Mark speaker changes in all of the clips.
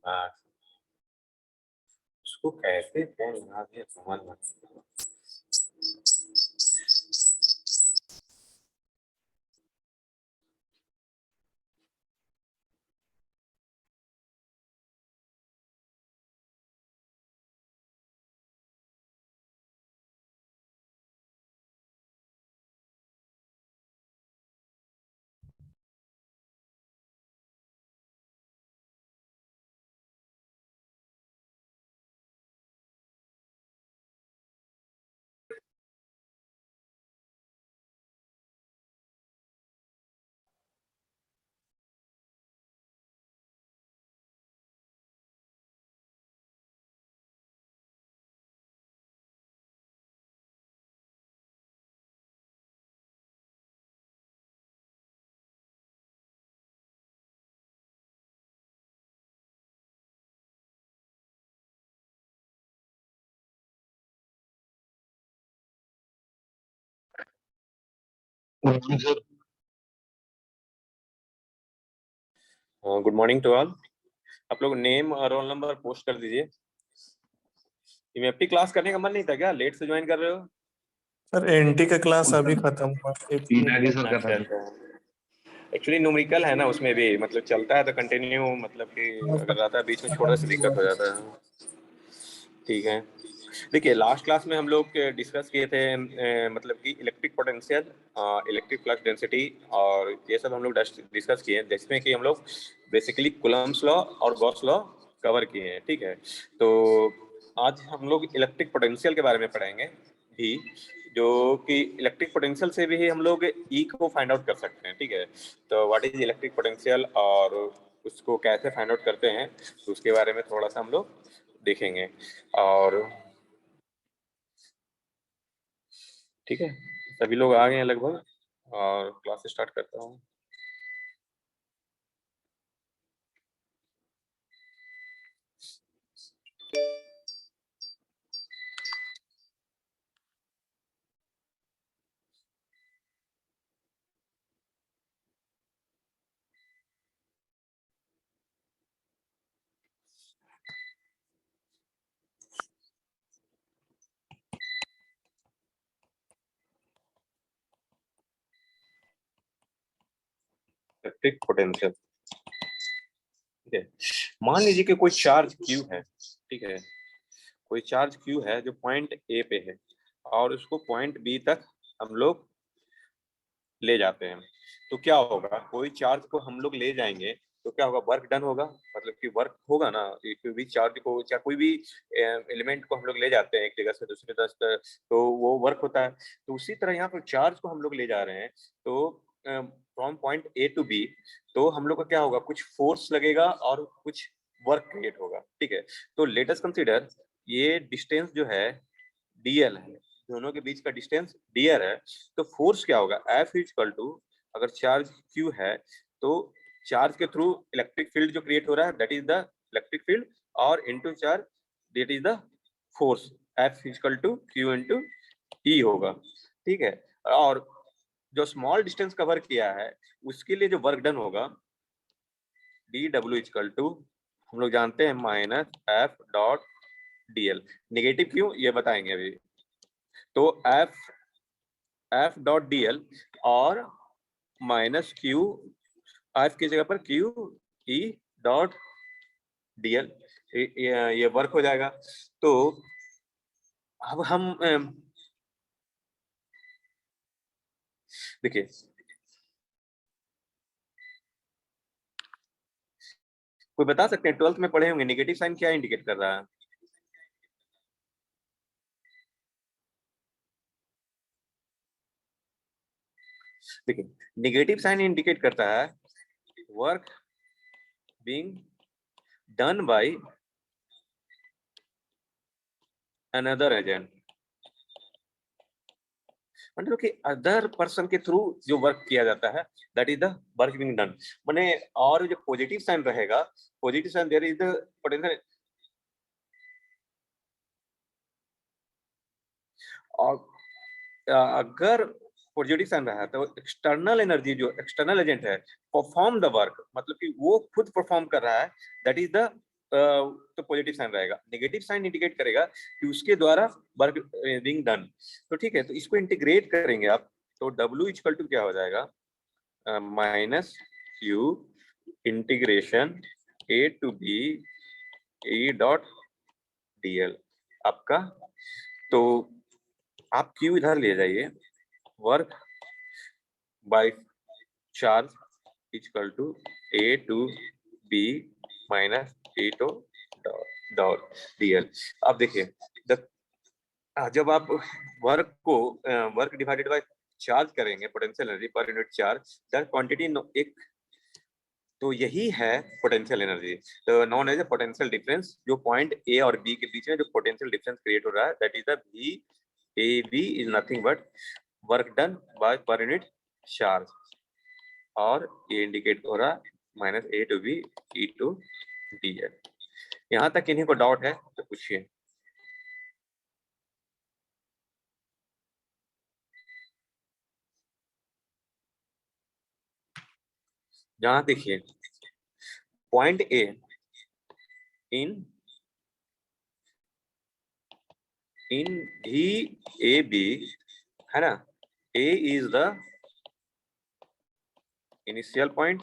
Speaker 1: हाँ, उसको कैसे कौन बना दिया समझ में नहीं आ रहा। Good morning to all. आप लोग नेम और रोल नंबर पोस्ट कर दीजिए। यूएफटी क्लास करने का मन नहीं था क्या? लेट से ज्वाइन कर रहे हो?
Speaker 2: सर एनटी का क्लास अभी खत्म हुआ।
Speaker 1: अच्छा अच्छा। एक्चुअली न्यूमेरिकल है ना, उसमें भी मतलब चलता है तो कंटिन्यू, मतलब कि अगर रहता है बीच में छोड़ने से दिक्कत हो जाता है। ठीक है, देखिए लास्ट क्लास में हम लोग डिस्कस किए थे मतलब कि electric potential, electric flux density और ये सब हम लोग डिस्कस किए हैं, जिसमें कि हम लोग बेसिकली कूलम्ब्स लॉ और गॉस लॉ कवर किए हैं। ठीक है, तो आज हम लोग इलेक्ट्रिक पोटेंशियल के बारे में पढ़ेंगे भी, जो कि इलेक्ट्रिक पोटेंशियल से भी हम लोग ई को फाइंड आउट कर सकते हैं। ठीक है, तो व्हाट इज इलेक्ट्रिक पोटेंशियल और उसको कैसे फाइंड आउट करते हैं, तो उसके बारे में थोड़ा सा हम लोग देखेंगे। और ठीक है, सभी लोग आ गए हैं लगभग, और क्लास स्टार्ट करता हूँ। इलेक्ट्रिक पोटेंशियल, ठीक है, मान लीजिए कि कोई चार्ज Q है। ठीक है, कोई चार्ज Q है जो पॉइंट A पे है और उसको पॉइंट B तक हम लोग ले जाते हैं, तो क्या होगा? कोई चार्ज को हम लोग ले जाएंगे तो क्या होगा? वर्क डन होगा, मतलब कि वर्क होगा ना। कोई भी चार्ज को, चाहे कोई भी एलिमेंट को हम लोग ले जाते हैं एक जगह से दूसरी जगह, तो वो वर्क होता है। तो उसी तरह यहाँ पर चार्ज को हम लोग ले जा रहे हैं, तो from point A to B, तो हम लोग का क्या होगा? कुछ फोर्स लगेगा और कुछ वर्क क्रिएट होगा। ठीक है, तो लेट अस कंसीडर ये डिस्टेंस जो है डीएल है, दोनों के बीच का डिस्टेंस डीआर है। तो फोर्स क्या होगा? एफ इज इक्वल टू, अगर चार्ज क्यू है तो चार्ज के थ्रू इलेक्ट्रिक फील्ड जो क्रिएट हो रहा है that is the electric field, और into charge that is the force, F is equal to Q into E होगा। ठीक है, और जो स्मॉल डिस्टेंस कवर किया है उसके लिए जो वर्क डन होगा D W is equal to, हम लोग जानते हैं minus F dot DL. Negative क्यों ये बताएंगे अभी। तो एफ डॉट डीएल और माइनस क्यू, एफ की जगह पर क्यू ई डॉट डीएल, ये वर्क हो जाएगा। तो अब हम देखिए, कोई बता सकते हैं, 12th में पढ़े होंगे, नेगेटिव साइन क्या इंडिकेट कर रहा है? देखिए, नेगेटिव साइन इंडिकेट करता है work being done by another agent, मतलब कि अदर पर्सन के थ्रू जो वर्क किया जाता है that is the work being done. माने, और जो पॉजिटिव साइन रहेगा, positive sign there is the potential, और अगर पॉजिटिव साइन रहा है तो एक्सटर्नल एनर्जी, जो एक्सटर्नल एजेंट है, परफॉर्म द वर्क, मतलब कि वो खुद परफॉर्म कर रहा है, दैट इज द तो पॉजिटिव साइन रहेगा, नेगेटिव साइन इंडिकेट करेगा कि उसके द्वारा वर्क बीइंग डन। तो ठीक है, तो इसको इंटीग्रेट करेंगे आप, तो W इक्वल टू क्या हो जाएगा, minus Q integration A to B E dot DL आपका। तो आप Q इधर ले जाइए, work by charge equal to A to B minus E to dot DL। अब देखिए जब आप वर्क डिवाइडेड बाय चार्ज करेंगे, potential energy per unit charge, that quantity एक, तो यही है पोटेंशियल एनर्जी, तो known as a potential difference. जो पॉइंट ए और बी के बीच में जो पोटेंशियल डिफरेंस क्रिएट हो रहा है, that is the V A B is nothing but work done by per unit charge, और ये इंडिकेट हो रहा है minus A to B E to D है। यहाँ तक इन्हीं को डाउट है तो पूछिए। यहाँ देखिए point A in V A B है ना, A is the initial point.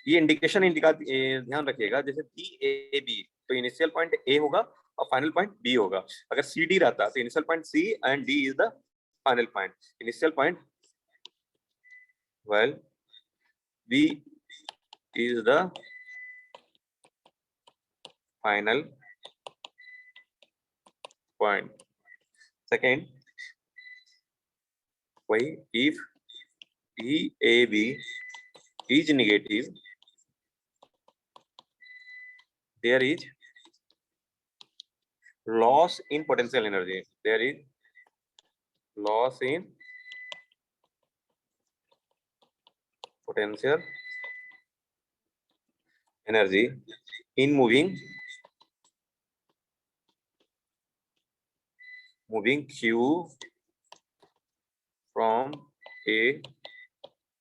Speaker 1: ये इंडिकेशन ध्यान रखिएगा, जैसे वी ए बी तो इनिशियल पॉइंट ए होगा और फाइनल पॉइंट बी होगा। अगर सी डी रहता तो initial point C and D is the final point. Initial point well B is the final point. Second वही, if E A B is negative, there is loss in potential energy. There is loss in potential energy in moving Q from A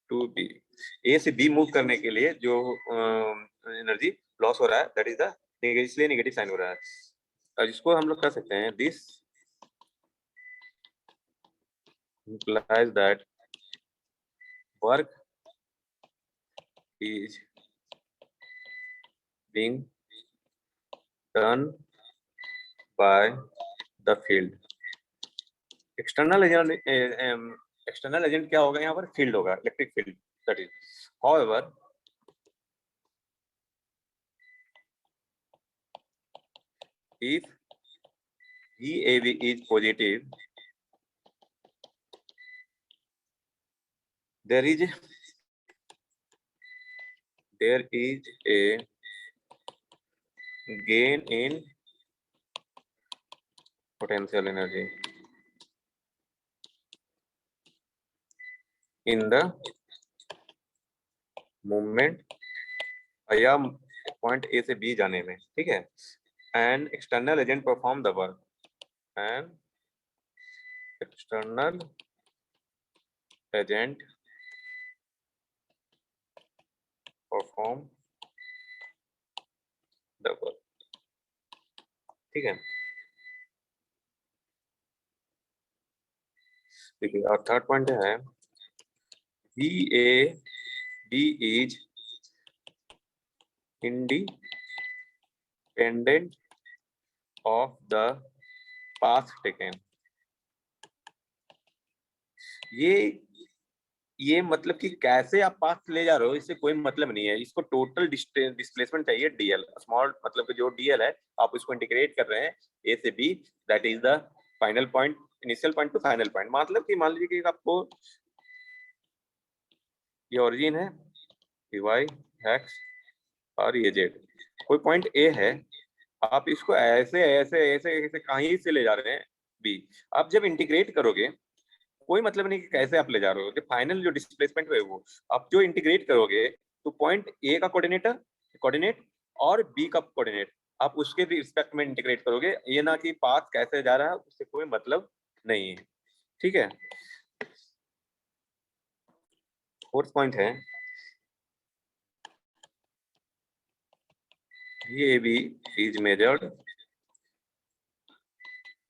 Speaker 1: to B। ए से B move करने के लिए जो energy loss हो रहा है, that is the, इसलिए negative sign हो रहा है। और इसको हम लोग कर सकते हैं, this implies that work is being done by the field। External agent क्या होगा यहाँ पर, फील्ड होगा, electric field, that is. however if VAB is positive, there is a gain in potential energy in the movement या point A से B जाने में, ठीक है। And external agent perform the work, and external agent perform the work, ठीक है। देखिए और थर्ड पॉइंट है VAB is independent of the path taken। ये मतलब कि कैसे आप पाथ ले जा रहे हो इससे कोई मतलब नहीं है, इसको टोटल डिस्प्लेसमेंट चाहिए DL। स्मॉल मतलब कि जो DL है आप उसको इंटीग्रेट कर रहे हैं ए से B, that is the final point, initial point to final point. मतलब कि मान लीजिए कि आपको ये ओरिजिन है y x और ये z, कोई पॉइंट ए है, आप इसको ऐसे ऐसे ऐसे ऐसे कहीं से ले जा रहे हैं बी। आप जब इंटीग्रेट करोगे कोई मतलब नहीं कि कैसे आप ले जा रहे हो, कि फाइनल जो डिस्प्लेसमेंट है वो आप जो इंटीग्रेट करोगे, तो पॉइंट ए का कोऑर्डिनेट और बी का कोऑर्डिनेट आप उसके रिस्पेक्ट में इंटीग्रेट करोगे, ये ना कि पाथ कैसे जा रहा है उससे कोई मतलब नहीं है, ठीक है। फोर्थ पॉइंट है VAB is measured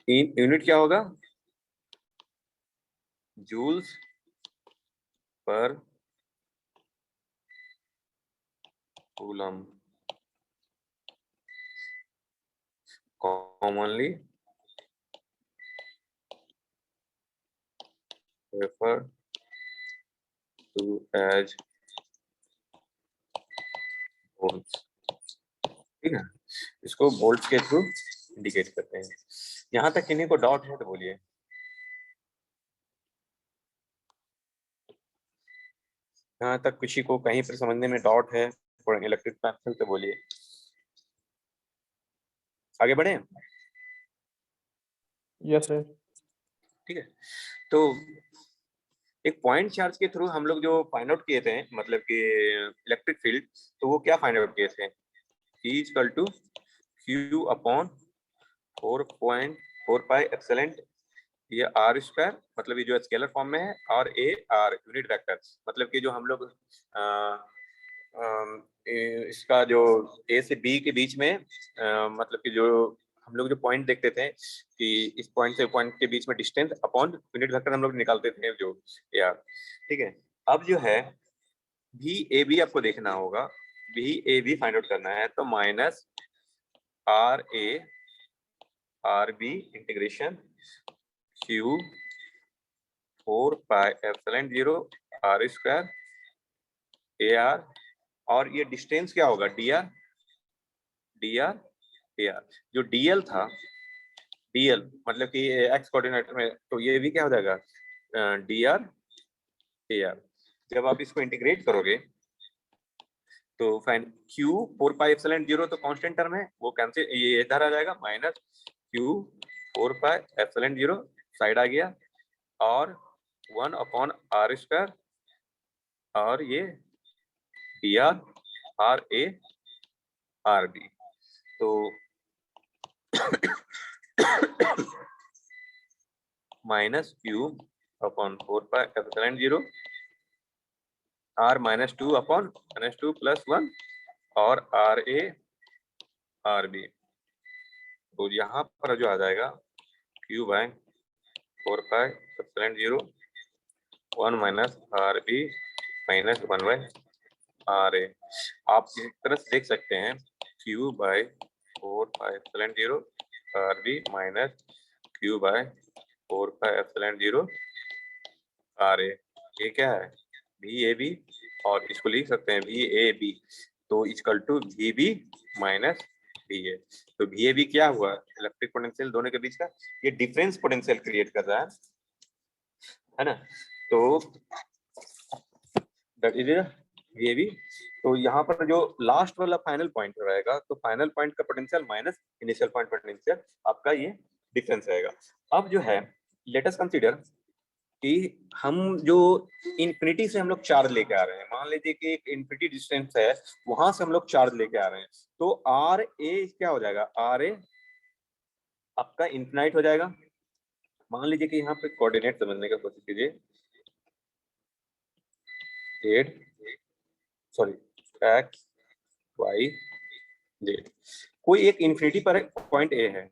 Speaker 1: in unit क्या होगा, जूल्स पर coulomb, commonly referred to as volts। ठीक है, इसको वोल्ट्स के थ्रू इंडिकेट करते हैं। यहां तक किन्हीं को डाउट है तो बोलिए। यहाँ तक किसी को कहीं पर समझने में डाउट है फॉर इलेक्ट्रिक पोटेंशियल तो बोलिए, आगे बढ़े।
Speaker 2: Yes sir.
Speaker 1: ठीक है, तो एक पॉइंट चार्ज के थ्रू हम लोग जो फाइंड आउट किए थे, मतलब कि इलेक्ट्रिक फील्ड, तो वो क्या फाइंड आउट किए थे, E equal to Q upon 4.4 pi epsilon, ये आर स्क्वायर, मतलब ये जो स्केलर फॉर्म में है, और ए आर यूनिट वेक्टर, मतलब कि जो हम लोग इसका जो ए से बी के बीच में मतलब कि जो हम लोग जो पॉइंट देखते थे कि इस पॉइंट से पॉइंट के बीच में डिस्टेंस अपॉन यूनिट वेक्टर हम लोग निकालते थे जो यार। ठीक है, अब जो है भी ए बी आपको देखना होगा, भी ए बी फाइंड आउट करना है, तो minus R A R B integration Q 4 pi epsilon 0 R square A R, और ये डिस्टेंस क्या होगा, D R D R A R. जो डीएल था, डीएल मतलब कि एक्स कोऑर्डिनेट में, तो ये भी क्या हो जाएगा, डी आर ए आर। जब आप इसको इंटीग्रेट करोगे तो फाइन क्यू 4 पाई एप्सिलॉन 0 तो कांस्टेंट टर्म है, वो कैंसिल, ये इधर आ जाएगा, minus Q 4 pi epsilon 0 side आ गया, और 1 अपॉन आर स्क्वायर, और ये D R R A R B. तो minus Q upon 4 pi epsilon 0 R minus 2 upon minus 2 plus 1 और आर ए आर बी। तो यहाँ पर जो आ जाएगा Q by 4 pi epsilon 0 1 minus R B minus 1 by R A. आप इस तरह से देख सकते हैं Q by 4 pi epsilon 0 R B minus Q by 4 pi epsilon 0 R A. ये क्या है, भी ए बी, और इसको लिख सकते हैं भी ए बी, तो इक्वल टू भी बी माइनस भी ए। तो भी ए बी क्या हुआ, इलेक्ट्रिक पोटेंशियल दोनों के बीच का ये डिफरेंस पोटेंशियल क्रिएट कर रहा है ना। तो दैट इज भी ए बी। तो यहाँ पर जो लास्ट वाला फाइनल पॉइंट रहेगा, तो फाइनल पॉइंट का potential minus initial point potential, आपका ये डिफरेंस रहेगा। अब जो है लेट अस कंसीडर कि हम जो इन्फिनिटी से हम लोग चार्ज लेके आ रहे हैं, मान लीजिए कि एक इन्फिनिटी डिस्टेंस है, वहां से हम लोग चार्ज लेके आ रहे हैं, तो आर ए क्या हो जाएगा, आर ए आपका इन्फिनाइट हो जाएगा। मान लीजिए कि यहाँ पे कोऑर्डिनेट समझने का कोशिश कीजिए, Z sorry X Y Z, कोई एक इन्फिनिटी पर पॉइंट ए है,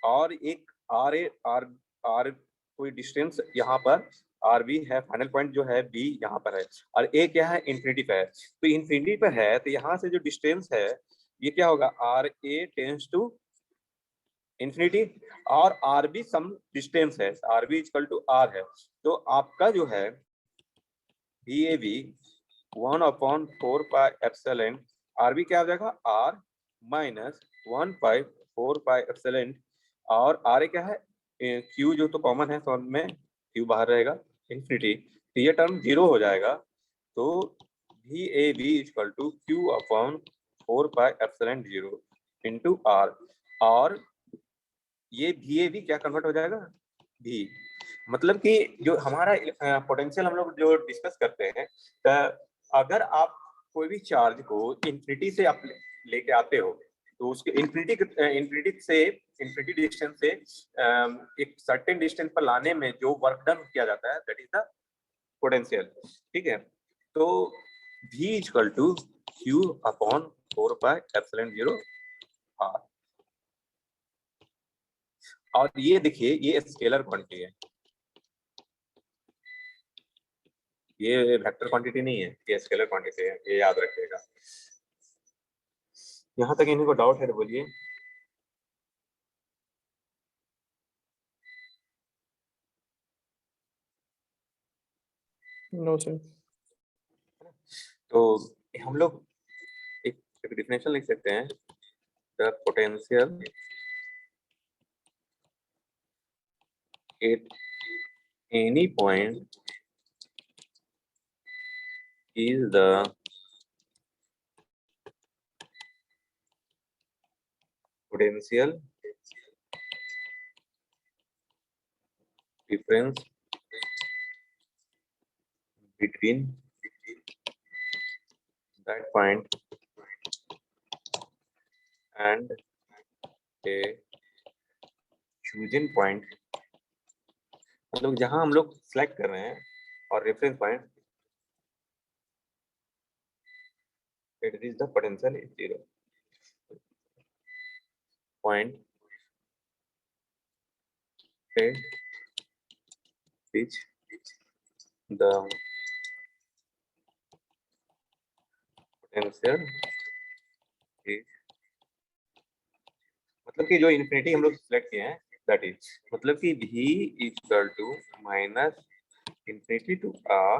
Speaker 1: और एक आर ए आर आर कोई डिस्टेंस यहाँ पर आर बी है, फाइनल पॉइंट जो है बी यहाँ पर है, और ए क्या है, इन्फिनिटी पे है। तो इन्फिनिटी पर है, तो यहाँ से जो डिस्टेंस है ये क्या होगा, R A tends to infinity, और आर बी सम डिस्टेंस है, R B equal to R है। तो आपका जो है B A B 1 upon 4 pi epsilon, R B क्या हो जाएगा, R minus 1 pi 4 pi epsilon, और आर ए क्या है, क्यू जो तो कॉमन है फॉर्म में, क्यू बाहर रहेगा इन्फिनिटी, तो ये टर्म 0 हो जाएगा। तो भी A B equal to Q upon 4 pi epsilon 0 into R, और ये भी ए बी क्या कन्वर्ट हो जाएगा, भी, मतलब कि जो हमारा पोटेंशियल हम लोग जो डिस्कस करते हैं, अगर आप कोई भी चार्ज को इन्फिनिटी से आप लेके आते हो, तो उसके इन्फिनिटी डिस्टेंस से एक सर्टेन डिस्टेंस पर लाने में जो वर्क डन किया जाता है, दैट इज द पोटेंशियल। ठीक है, तो V equal to Q upon 4 pi epsilon 0 r। और ये देखिए ये स्केलर क्वांटिटी है, ये वेक्टर क्वांटिटी नहीं है, ये स्केलर क्वांटिटी है, ये याद रखिएगा। यहाँ तक इन्हीं को डाउट है तो बोलिए।
Speaker 2: No sir.
Speaker 1: तो हम लोग एक डिफिनेशन लिख सकते हैं, the potential at any point is the potential difference between that point and a chosen point। मतलब जहां हम लोग सेलेक्ट कर रहे हैं और reference point, it is the potential is 0 point at which the potential is, मतलब कि जो इन्फिनिटी हम लोग सेलेक्ट किए हैं दैट इज, मतलब कि v equal to minus infinity to r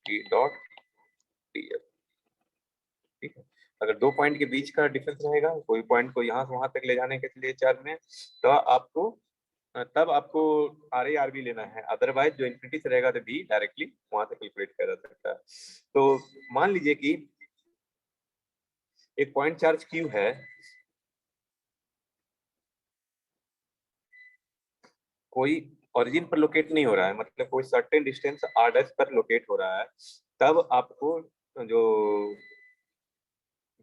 Speaker 1: t dot df। ठीक है, अगर दो पॉइंट के बीच का डिफरेंस रहेगा, कोई पॉइंट को यहाँ से वहां तक ले जाने के लिए चार्ज में, तो आपको तब आपको आर ए आर बी लेना है, अदरवाइज जो इन्फिनिटी से रहेगा तो बी डायरेक्टली वहां से कैलकुलेट किया जा सकता है। तो मान लीजिए कि एक पॉइंट चार्ज क्यू है, कोई ओरिजिन पर लोकेट नहीं हो रहा है, मतलब कोई सर्टेन डिस्टेंस आर डैश पर लोकेट हो रहा है, तब आपको जो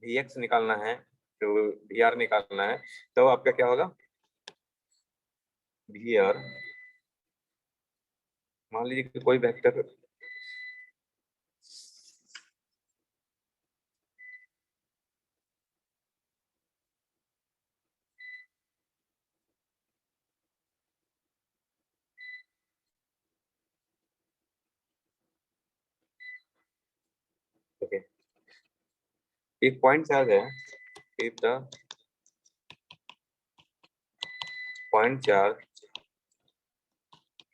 Speaker 1: वी एक्स निकालना है, जो वी आर निकालना है, तो आपका क्या होगा, वी आर मान लीजिए कि कोई वेक्टर ओके, एक पॉइंट चार्ज है, if the point charge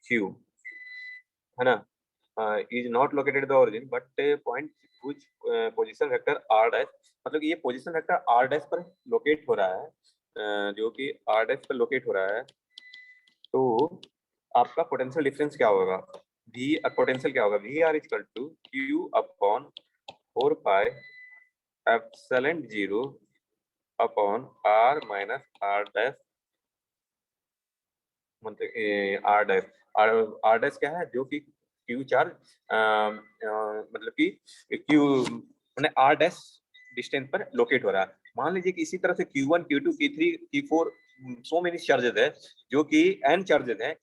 Speaker 1: Q है ना, is not located the origin but point which position vector R dash, मतलब कि ये पोजीशन वेक्टर आर डैश पर लोकेट हो रहा है, जो कि आर डैश पर लोकेट हो रहा है, तो आपका पोटेंशियल डिफरेंस क्या होगा, वी पोटेंशियल क्या होगा, V R equal to Q upon 4 pi epsilon 0 upon R minus R dash, मतलब आर डैश, आर डैश क्या है, जो कि क्यू चार्ज मतलब कि क्यू मैंने आर डैश डिस्टेंस पर लोकेट हो रहा है। मान लीजिए कि इसी तरह से Q1 Q2 Q3 Q4 so many charges है, जो कि n चार्जेस है,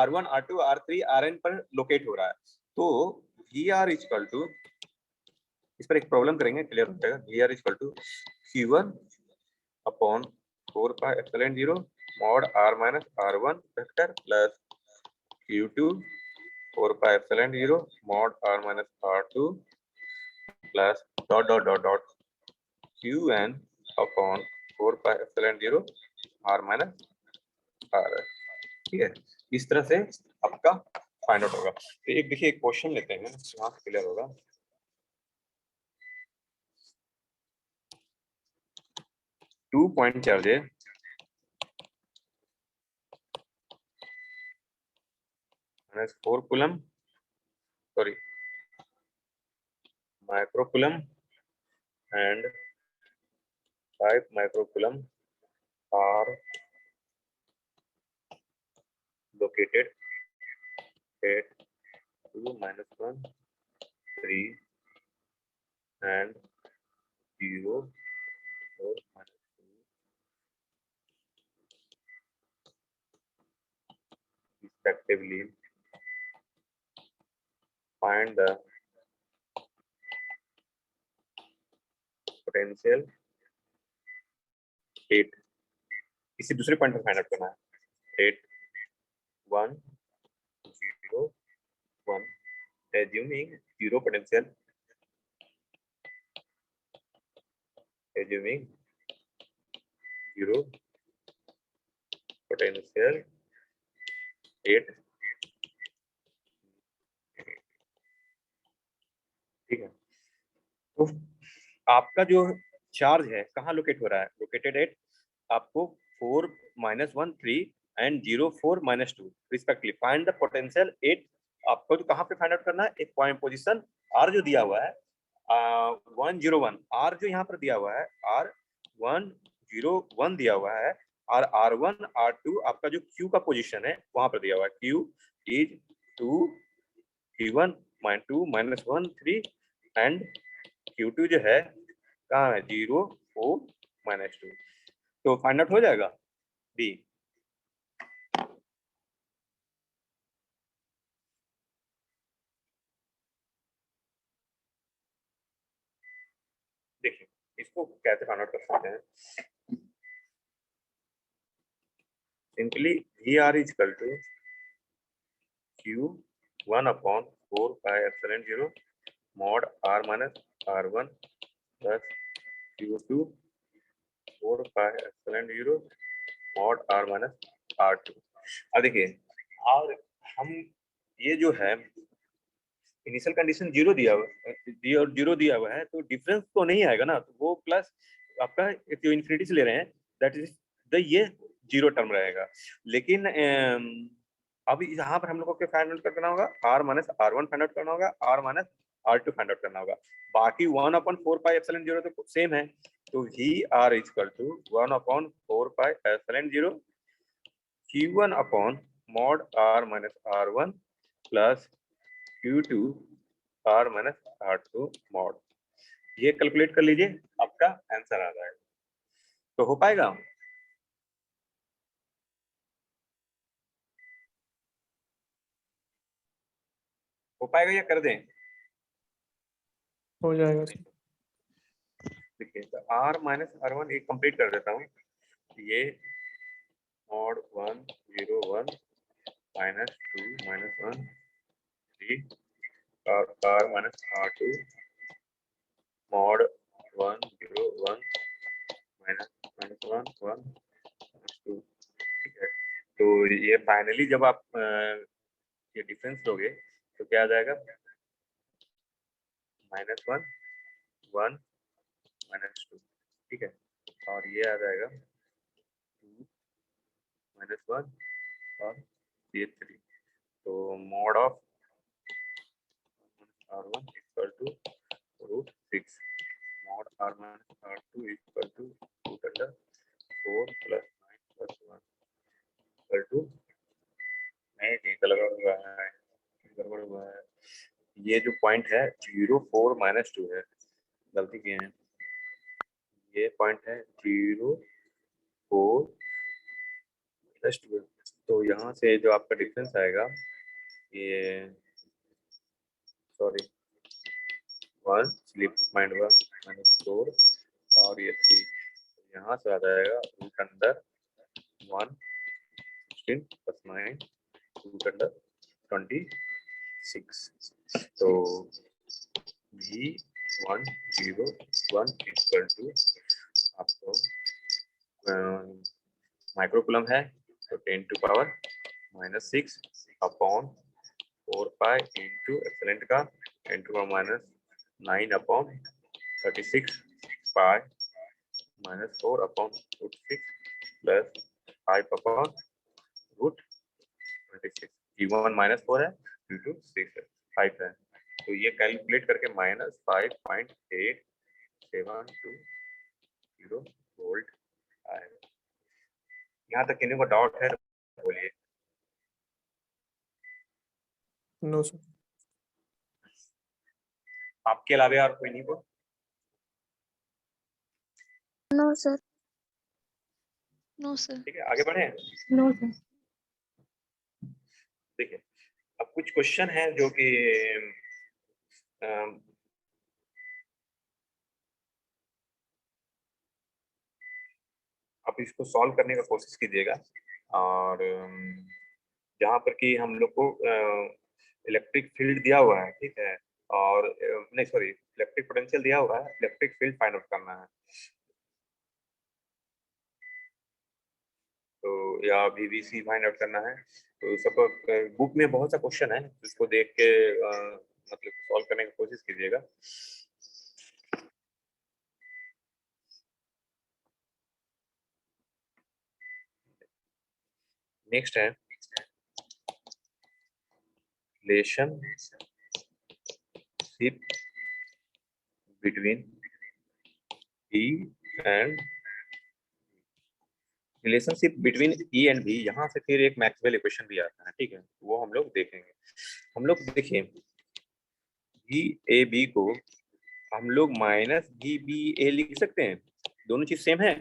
Speaker 1: R1 R2 R3 Rn पर लोकेट हो रहा है, तो वी आर इक्वल टू, इस पर एक प्रॉब्लम करेंगे क्लियर हो जाएगा, V R equal to Q1 upon 4 pi epsilon 0 mod r minus r1 vector plus Q2 4 pi epsilon 0 mod r minus r2 plus dot dot dot dot qn upon 4 pi epsilon 0 r minus r। ठीक है, इस तरह से आपका find out होगा। तो एक देखिए एक क्वेश्चन लेते हैं, यहाँ क्लियर होगा। टू पॉइंट चार्ज है, -4 coulomb, sorry microcoulomb and 5 microcoulomb are located at 2 minus 1 3 and 0 4 minus 2 respectively. Find the potential 8 इसी दूसरे पॉइंट पर फाइंड आउट करना है 8 1 0 1 assuming zero potential assuming zero potential 8 ठीक है। तो आपका जो चार्ज है कहाँ लोकेट हो रहा है, लोकेटेड एट आपको 4 -1 3 and 0 4 -2 respectively. Find the potential 8 आपको तो कहाँ पे फाइंड आउट करना है, एक पॉइंट पोजीशन आर जो दिया हुआ है 101 आर जो यहाँ पर दिया हुआ है R101 दिया हुआ है और R1 R2 आपका जो Q का पोजीशन है वहां पर दिया हुआ है Q is 2 Q1 -2 -1 3 and Q2 जो है कहाँ है 0 4 -2। तो फाइंड आउट हो जाएगा बी। देखिए इसको कैसे फाइंड आउट कर सकते हैं, simply VR is equal to Q1 upon 4 pi epsilon 0 mod R minus R1 plus Q2 4 pi epsilon 0 mod R minus R2। अब देखिए और हम ये जो है इनिशियल कंडीशन जीरो दिया हुआ है तो डिफरेंस तो नहीं आएगा ना, तो वो प्लस आपका जो इन्फिनिटी से ले रहे हैं दैट इज द ये जीरो टर्म रहेगा। लेकिन अब यहाँ पर हम लोगों को फाइंड आउट करना होगा R minus R1 find out करना होगा, R minus R2 find out करना होगा। बाकी 1/4 पाई एप्सिलॉन 0 तो सेम है, तो VR is equal to 1/4 pi epsilon 0 Q1 upon mod R minus R1 plus Q2 R minus R2 mod। ये calculate कर लीजिए आपका आंसर आ जाएगा। तो हो पाएगा, हो पाएगा या कर दें?
Speaker 2: हो जाएगा सर।
Speaker 1: देखिए तो R माइनस R1 एक कंप्लीट कर देता हूँ, ये mod 1 0 1 minus 2 minus 1 3 R minus R2 mod 1 0 1 minus 1 1 2। ठीक है, तो ये फाइनली जब आप ये डिफरेंस लोगे तो क्या आ जाएगा -1 1 -2। ठीक है, और ये आ जाएगा 2 -1 और ये 3। तो mod of R1 equal to √6 mod R minus R2 equal to √4 plus 9 plus 1 equal to, नहीं ठीक गड़बड़ हुआ है, गड़बड़ हुआ है। ये जो पॉइंट है 0 4 -2 है, गलती किए हैं। ये पॉइंट है 0 4 -2। तो यहाँ से जो आपका डिफरेंस आएगा ये सॉरी 1 स्लिप माइंड 1 -4 और ये 3, यहाँ से आ जाएगा root under 1 16 plus 9 root under 26। तो V101 इक्वल टू आपको माइक्रोकूलम है तो 10⁻⁻6 अपॉन 4 पाई इंटू एप्सिलॉन का 10⁻⁹ पाई -4 अपॉन √6 प्लस 5 अपॉन √26। Q1 -4 है, Q2 6 है, 5 है, तो ये कैलकुलेट करके -5.8720 वोल्ट आएगा। यहाँ तक किन्हीं को डाउट है तो बोलिए।
Speaker 2: No sir.
Speaker 1: आपके अलावा और कोई नहीं बोल?
Speaker 3: No sir.
Speaker 4: No sir.
Speaker 1: ठीक है, आगे बढ़े।
Speaker 3: No sir.
Speaker 1: देखिए अब कुछ क्वेश्चन है जो कि आप इसको सॉल्व करने का कोशिश कीजिएगा। और जहाँ पर कि हम लोग को इलेक्ट्रिक फील्ड दिया हुआ है, ठीक है, और नहीं सॉरी, इलेक्ट्रिक पोटेंशियल दिया हुआ है, इलेक्ट्रिक फील्ड फाइंड आउट करना है। तो या VVC फाइंड आउट करना है। तो सब बुक में बहुत सा क्वेश्चन है, उसको देख के मतलब सॉल्व करने की कोशिश कीजिएगा। नेक्स्ट है relationship between E and relationship between E and V। यहाँ से फिर एक मैक्सवेल इक्वेशन भी आता है, ठीक है, वो हम लोग देखेंगे। हम लोग देखिए VAB को हम लोग माइनस VBA लिख सकते हैं, दोनों चीज सेम है।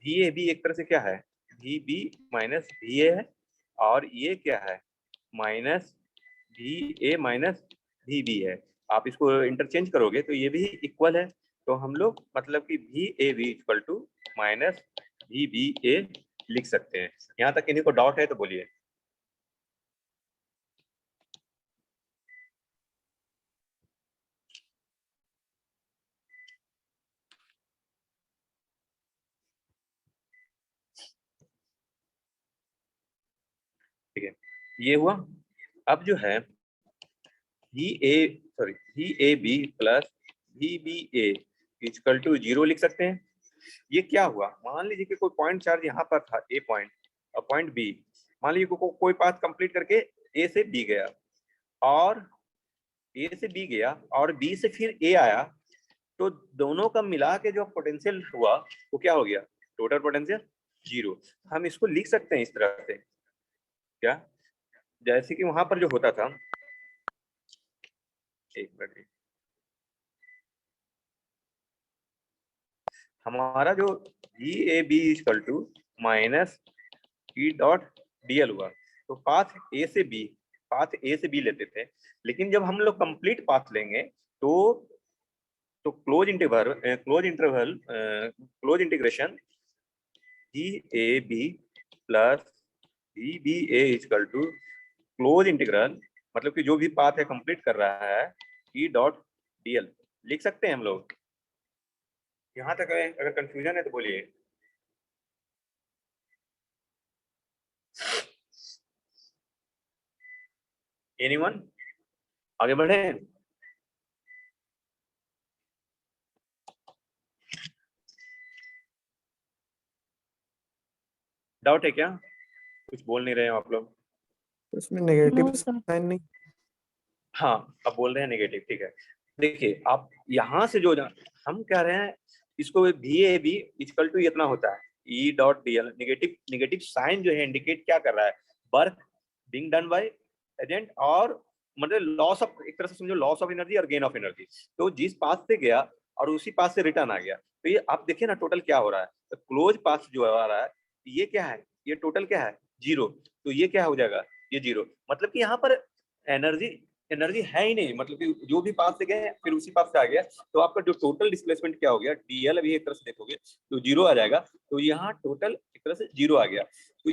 Speaker 1: VAB एक तरह से क्या है, VB माइनस VA है, और ये क्या है, माइनस VA माइनस VB है। आप इसको इंटरचेंज करोगे तो ये भी इक्वल है, तो हम लोग मतलब कि VAB equal to minus VBA लिख सकते हैं। यहाँ तक किन्हीं को डाउट है तो बोलिए। ठीक है, ये हुआ। अब जो है VAB plus VBA equal to 0 लिख सकते हैं। ये क्या हुआ, मान लीजिए कि कोई पॉइंट चार्ज यहाँ पर था A पॉइंट और पॉइंट B, मान लीजिए कोई पाथ कंप्लीट करके A से B गया, और A से B गया और B से फिर A आया, तो दोनों का मिला के जो पोटेंशियल हुआ वो क्या हो गया, टोटल पोटेंशियल 0। हम इसको लिख सकते हैं इस तरह से, क्या, जैसे कि वहां पर जो होता था, एक मिनट, हमारा जो VAB equal to minus E dot DL हुआ, तो पाथ ए से बी लेते थे, लेकिन जब हम लोग कंप्लीट पाथ लेंगे तो close integration VAB plus VBA equal to close integral, मतलब कि जो भी पाथ है कंप्लीट कर रहा है E डॉट DL लिख सकते हैं हम लोग। यहाँ तक अगर कंफ्यूजन है तो बोलिए। एनीवन, आगे बढ़े। डाउट है क्या, कुछ बोल नहीं रहे हो आप लोग?
Speaker 2: इसमें नेगेटिव
Speaker 3: No, sir.
Speaker 2: साइन नहीं।
Speaker 1: हाँ, अब बोल रहे हैं नेगेटिव, ठीक है। देखिए आप यहाँ से जो हम कह रहे हैं, इसको VAB इक्वल टू इतना होता है E dot DL। Negative sign जो है इंडिकेट क्या कर रहा है, work being done by agent, और मतलब लॉस ऑफ, एक तरह से समझो लॉस ऑफ एनर्जी और गेन ऑफ एनर्जी। तो जिस पाथ से गया और उसी पाथ से रिटर्न आ गया, तो ये आप देखिए ना टोटल क्या हो रहा है, तो क्लोज पाथ जो आ रहा है ये क्या है, ये टोटल क्या है 0, तो ये क्या हो जाएगा, ये 0। मतलब कि यहाँ पर एनर्जी है ही नहीं, मतलब कि जो भी पास से गए फिर उसी पास से आ गया, तो आपका जो टोटल डिस्प्लेसमेंट क्या हो गया, DL अभी एक तरह से देखोगे तो 0 आ जाएगा, तो यहाँ टोटल एक तरह से 0 आ गया। तो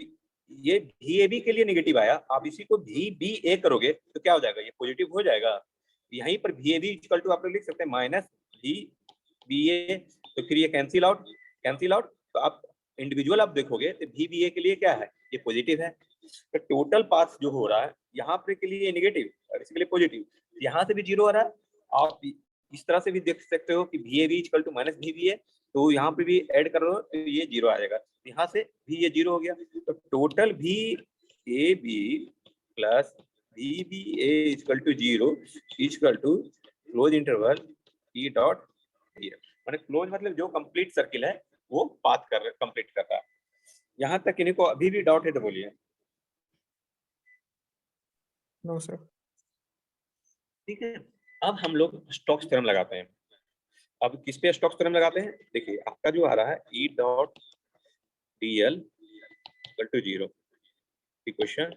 Speaker 1: ये VAB के लिए नेगेटिव आया, आप इसी को VBA करोगे तो क्या हो जाएगा, ये पॉजिटिव हो जाएगा। यहीं पर VAB इक्वल टू आप लोग लिख सकते हैं माइनस VBA, तो फिर ये कैंसिल आउट, तो आप इंडिविजुअल आप देखोगे तो VBA के लिए क्या है, ये पॉजिटिव है। तो टोटल पाथ जो हो रहा है यहाँ पे के लिए नेगेटिव और इसके लिए पॉजिटिव, यहाँ से भी 0 आ रहा है। आप इस तरह से भी देख सकते हो कि VAB equal to minus VBA, तो यहाँ पे भी ऐड कर लो तो ये 0 आ जाएगा, यहाँ से भी ये 0 हो गया, तो total VAB plus VBA equal to 0 equal to close interval E dot DL। मतलब क्लोज मतलब जो कंप्लीट सर्किल है वो पाथ कंप्लीट कर रहा है। यहाँ तक किन्हीं को अभी भी डाउट है तो बोलिए।
Speaker 2: No sir.
Speaker 1: ठीक है, अब हम लोग स्टोक्स थ्योरम लगाते हैं। अब किस पे स्टोक्स थ्योरम लगाते हैं, देखिए आपका जो आ रहा है E dot DL equal to 0, equation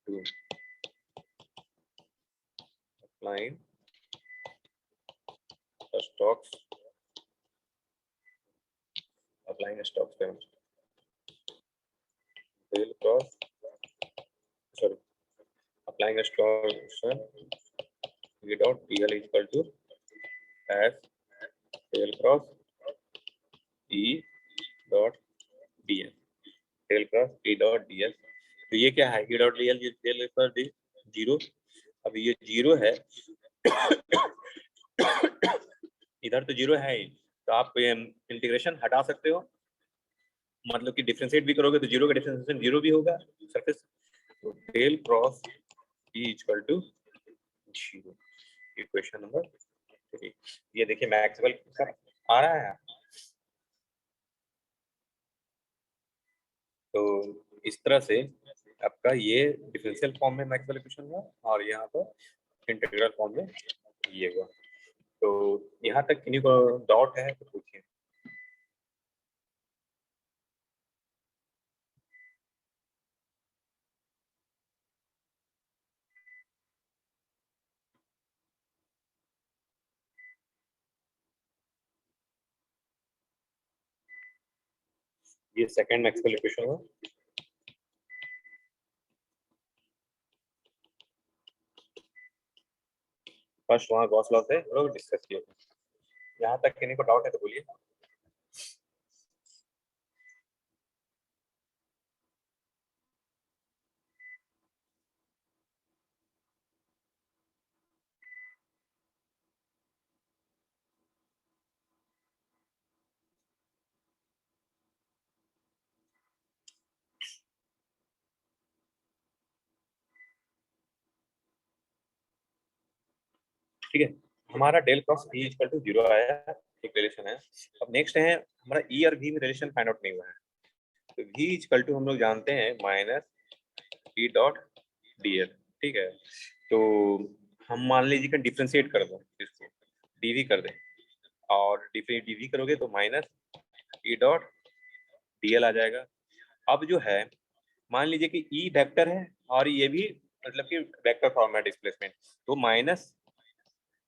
Speaker 1: 2, applying Stokes applying Stokes del cross sorry applying Stokes V dot DL is equal to as del cross E dot DL del cross E dot DL। तो ये क्या है? E dot DL del पर D zero. अब ये zero है इधर तो जीरो है ही, तो आप इंटीग्रेशन हटा सकते हो, मतलब कि डिफरेंशिएट भी करोगे तो जीरो का डिफरेंशिएशन जीरो भी होगा सरफेस। तो del cross E equal to zero. Equation number 3। ये देखिए मैक्सवेल का आ रहा है। तो इस तरह से आपका ये डिफरेंशियल फॉर्म में मैक्सवेल इक्वेशन हुआ और यहाँ पर इंटीग्रल फॉर्म में ये हुआ। तो यहाँ तक किन्हीं को डाउट है तो पूछिए। ये सेकंड मैक्सवेल इक्वेशन हुआ। फर्स्ट वहाँ गॉस लॉ से हम लोग डिस्कस किए थे। यहाँ तक किन्हीं को डाउट है तो बोलिए। ठीक है, हमारा del cross E equal to zero आया, एक रिलेशन है। अब नेक्स्ट है हमारा E और V में रिलेशन फाइंड आउट नहीं हुआ है। तो V इक्वल टू हम लोग जानते हैं माइनस E डॉट DL। ठीक है, तो हम मान लीजिए कि डिफरेंशिएट कर दो, इसको dV कर दें और dV करोगे तो माइनस E डॉट DL आ जाएगा। अब जो है मान लीजिए कि E वेक्टर है और ये भी मतलब कि वेक्टर फॉर्म है डिस्प्लेसमेंट, तो माइनस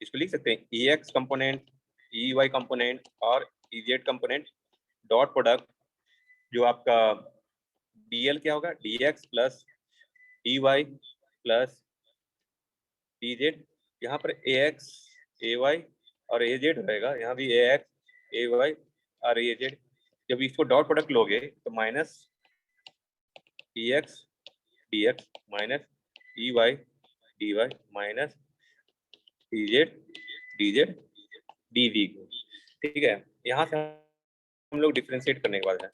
Speaker 1: इसको लिख सकते हैं EX कंपोनेंट, EY कंपोनेंट और EZ कंपोनेंट डॉट प्रोडक्ट जो आपका DL क्या होगा, DX plus EY plus DZ। यहाँ पर AX AY और AZ रहेगा, यहाँ भी AX AY और AZ। जब इसको डॉट प्रोडक्ट लोगे तो minus EX DX minus EY DY minus DZ DZ DV को। ठीक है, यहाँ से हम लोग डिफरेंशिएट करने के बाद है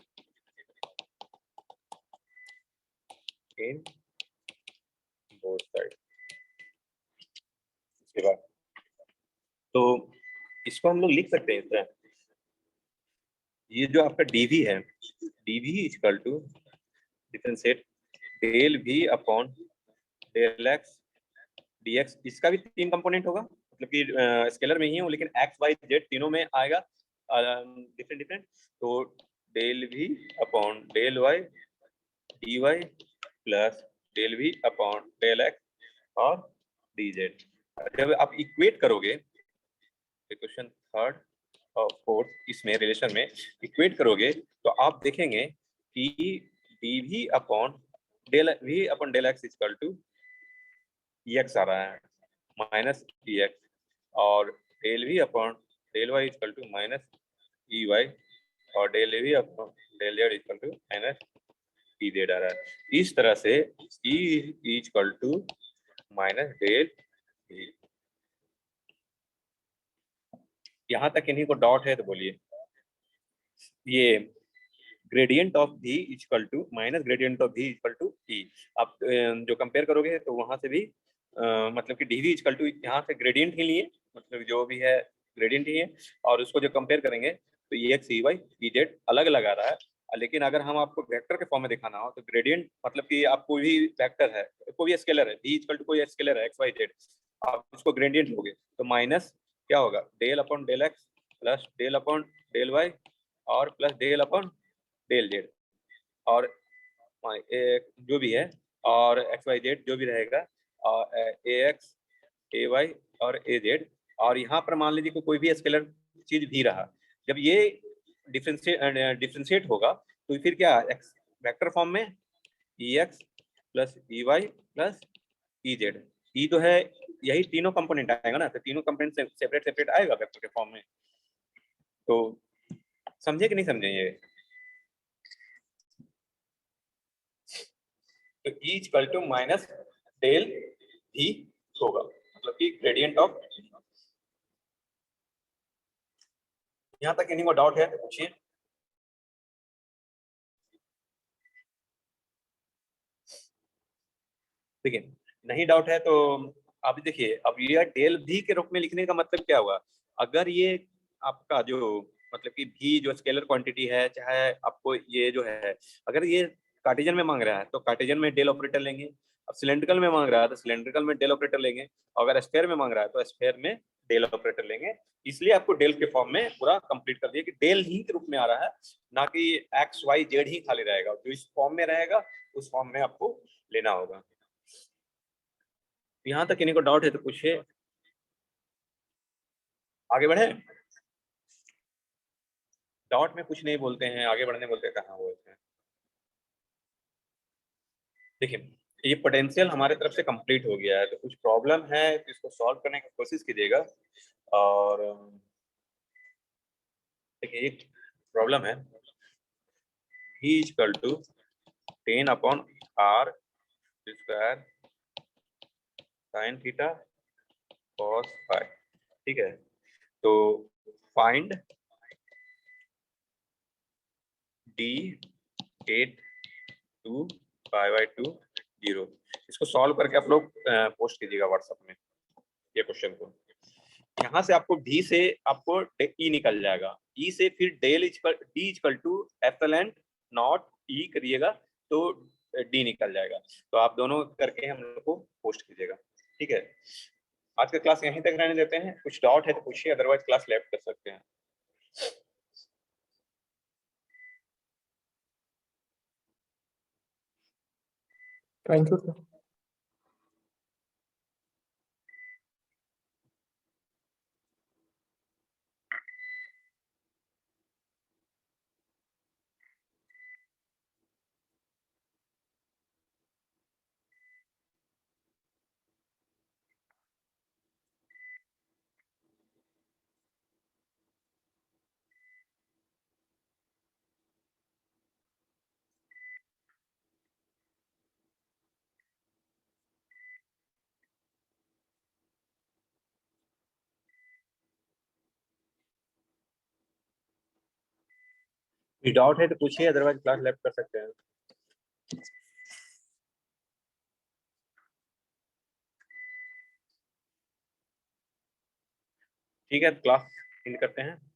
Speaker 1: इन बोथ साइड। इसके बाद तो इसको हम लोग लिख सकते हैं इस तरह, ये जो आपका dv है, dv equal to differentiate del v upon del x dx। इसका भी तीन कंपोनेंट होगा, मतलब कि स्केलर में ही हूँ लेकिन x y z तीनों में आएगा डिफरेंट डिफरेंट। तो del v upon del y dy plus del v upon del x और dz। जब आप इक्वेट करोगे इक्वेशन थर्ड और फोर्थ इसमें रिलेशन में इक्वेट करोगे तो आप देखेंगे कि dv अपॉन del v upon del x equal to ex आ रहा है माइनस ex और del v upon del y equal to minus ey और del v upon del z equal to minus dz आ रहा है। इस तरह से e equal to minus del v। यहाँ तक इन्हीं को डाउट है तो बोलिए। ये gradient of v equal to minus gradient of v equal to e। आप जो कंपेयर करोगे तो वहां से भी मतलब कि dv इक्वल टू यहाँ से ग्रेडियंट ही लिए, मतलब जो भी है ग्रेडियंट ही है, और उसको जो कंपेयर करेंगे तो ex ey ez अलग अलग आ रहा है। लेकिन अगर हम आपको वेक्टर के फॉर्म में दिखाना हो तो ग्रेडियंट मतलब कि आप कोई भी वेक्टर है, कोई भी स्केलर है, v इक्वल टू कोई स्केलर है x y z, आप उसको ग्रेडियंट लोगे तो माइनस क्या होगा, del upon del x plus del upon del y और plus del upon del z और जो भी है और एक्स वाई जेड जो भी रहेगा और ए एक्स ए वाई और ए जेड। और यहाँ पर मान लीजिए कि कोई भी स्केलर चीज भी रहा, जब ये डिफरेंशिएट होगा तो फिर क्या एक्स वेक्टर फॉर्म में EX plus EY plus EZ, E तो है यही तीनों कंपोनेंट आएगा ना, तो तीनों कंपोनेंट सेपरेट सेपरेट आएगा वेक्टर के फॉर्म में। तो समझे कि नहीं समझे ये? तो E equal to minus del V होगा, मतलब कि ग्रेडियंट ऑफ। यहाँ तक किन्हीं को डाउट है तो पूछिए। देखिए नहीं डाउट है तो आप देखिए, अब ये डेल V के रूप में लिखने का मतलब क्या हुआ, अगर ये आपका जो मतलब कि V जो स्केलर क्वांटिटी है, चाहे आपको ये जो है अगर ये कार्टेशियन में मांग रहा है तो कार्टेशियन में डेल ऑपरेटर लेंगे, अब सिलेंड्रिकल में मांग रहा है तो सिलेंड्रिकल में डेल ऑपरेटर लेंगे, अगर स्फेयर में मांग रहा है तो स्फेयर में डेल ऑपरेटर लेंगे। इसलिए आपको डेल के फॉर्म में पूरा कंप्लीट कर दिया कि डेल ही के रूप में आ रहा है, ना कि एक्स वाई जेड ही खाली रहेगा, जो इस फॉर्म में रहेगा उस फॉर्म में आपको लेना होगा। यहाँ तक किन्हीं को डाउट है तो पूछिए, आगे बढ़े। डाउट में कुछ नहीं बोलते हैं, आगे बढ़ने बोलते हैं, कहाँ बोलते हैं। देखिए ये पोटेंशियल हमारे तरफ से कंप्लीट हो गया है, तो कुछ प्रॉब्लम है तो इसको सॉल्व करने की कोशिश कीजिएगा। और देखिए एक प्रॉब्लम है, V equal to 10/r square sine theta cos phi, ठीक है। तो फाइंड D 8 2 π/2 0। इसको सॉल्व करके आप लोग पोस्ट कीजिएगा व्हाट्सएप में ये क्वेश्चन को। यहाँ से आपको D से आपको E निकल जाएगा, E से फिर del D equal to epsilon naught E करिएगा तो D निकल जाएगा। तो आप दोनों करके हम लोग को पोस्ट कीजिएगा, ठीक है। आज का क्लास यहीं तक रहने देते हैं, कुछ डाउट है तो पूछिए, अदरवाइज क्लास लेफ्ट कर सकते हैं।
Speaker 2: Thank you sir.
Speaker 1: डाउट है तो पूछिए, अदरवाइज क्लास लेफ्ट कर सकते हैं। ठीक है, क्लास एंड करते हैं।